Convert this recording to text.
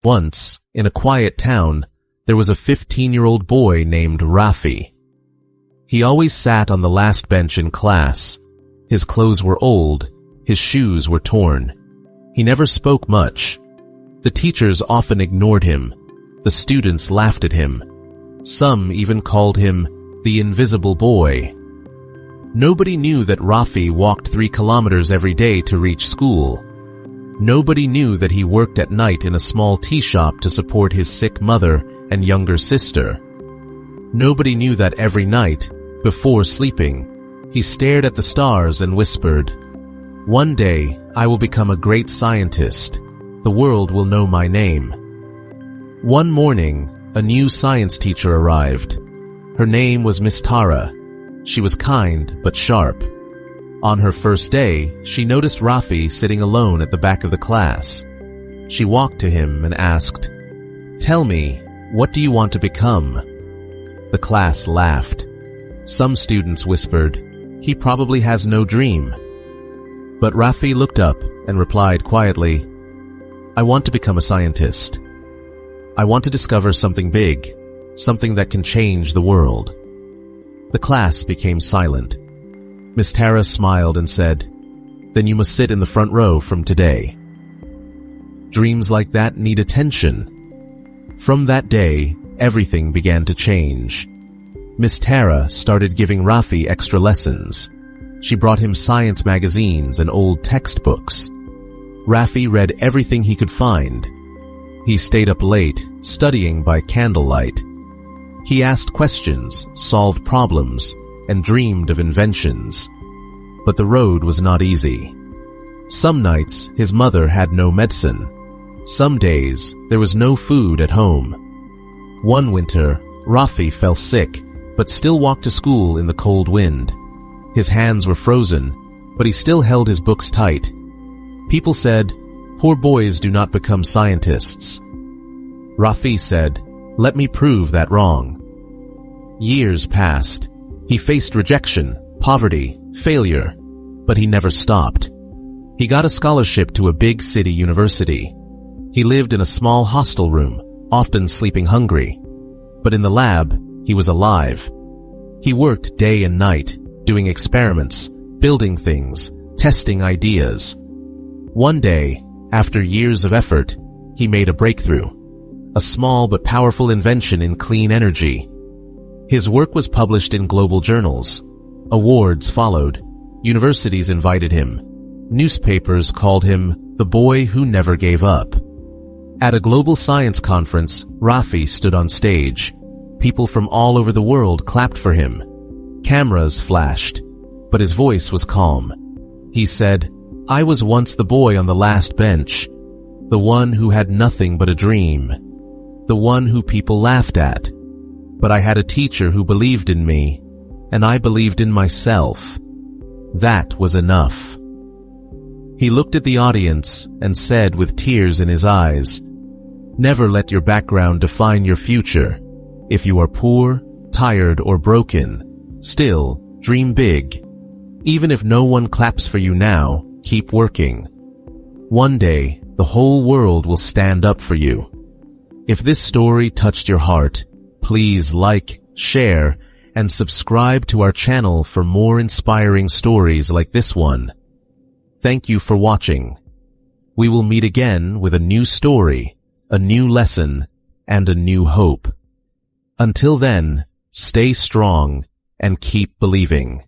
Once, in a quiet town, there was a 15-year-old boy named Rafi. He always sat on the last bench in class. His clothes were old, his shoes were torn. He never spoke much. The teachers often ignored him. The students laughed at him. Some even called him the invisible boy. Nobody knew that Rafi walked 3 kilometers every day to reach school. Nobody knew that he worked at night in a small tea shop to support his sick mother and younger sister. Nobody knew that every night, before sleeping, he stared at the stars and whispered, "One day, I will become a great scientist. The world will know my name." One morning, a new science teacher arrived. Her name was Miss Tara. She was kind but sharp. On her first day, she noticed Rafi sitting alone at the back of the class. She walked to him and asked, "Tell me, what do you want to become?" The class laughed. Some students whispered, "He probably has no dream." But Rafi looked up and replied quietly, "I want to become a scientist. I want to discover something big, something that can change the world." The class became silent. Miss Tara smiled and said, "Then you must sit in the front row from today." Dreams like that need attention. From that day, everything began to change. Miss Tara started giving Rafi extra lessons. She brought him science magazines and old textbooks. Rafi read everything he could find. He stayed up late, studying by candlelight. He asked questions, solved problems, and dreamed of inventions. But the road was not easy. Some nights, his mother had no medicine. Some days, there was no food at home. One winter, Rafi fell sick, but still walked to school in the cold wind. His hands were frozen, but he still held his books tight. People said, "Poor boys do not become scientists." Rafi said, "Let me prove that wrong." Years passed. He faced rejection, poverty, failure, but he never stopped. He got a scholarship to a big city university. He lived in a small hostel room, often sleeping hungry. But in the lab, he was alive. He worked day and night, doing experiments, building things, testing ideas. One day, after years of effort, he made a breakthrough. A small but powerful invention in clean energy. His work was published in global journals. Awards followed. Universities invited him. Newspapers called him the boy who never gave up. At a global science conference, Rafi stood on stage. People from all over the world clapped for him. Cameras flashed, but his voice was calm. He said, "I was once the boy on the last bench, the one who had nothing but a dream, the one who people laughed at. But I had a teacher who believed in me, and I believed in myself. That was enough." He looked at the audience and said with tears in his eyes, "Never let your background define your future. If you are poor, tired, or broken, still, dream big. Even if no one claps for you now, keep working. One day, the whole world will stand up for you." If this story touched your heart, please like, share, and subscribe to our channel for more inspiring stories like this one. Thank you for watching. We will meet again with a new story, a new lesson, and a new hope. Until then, stay strong and keep believing.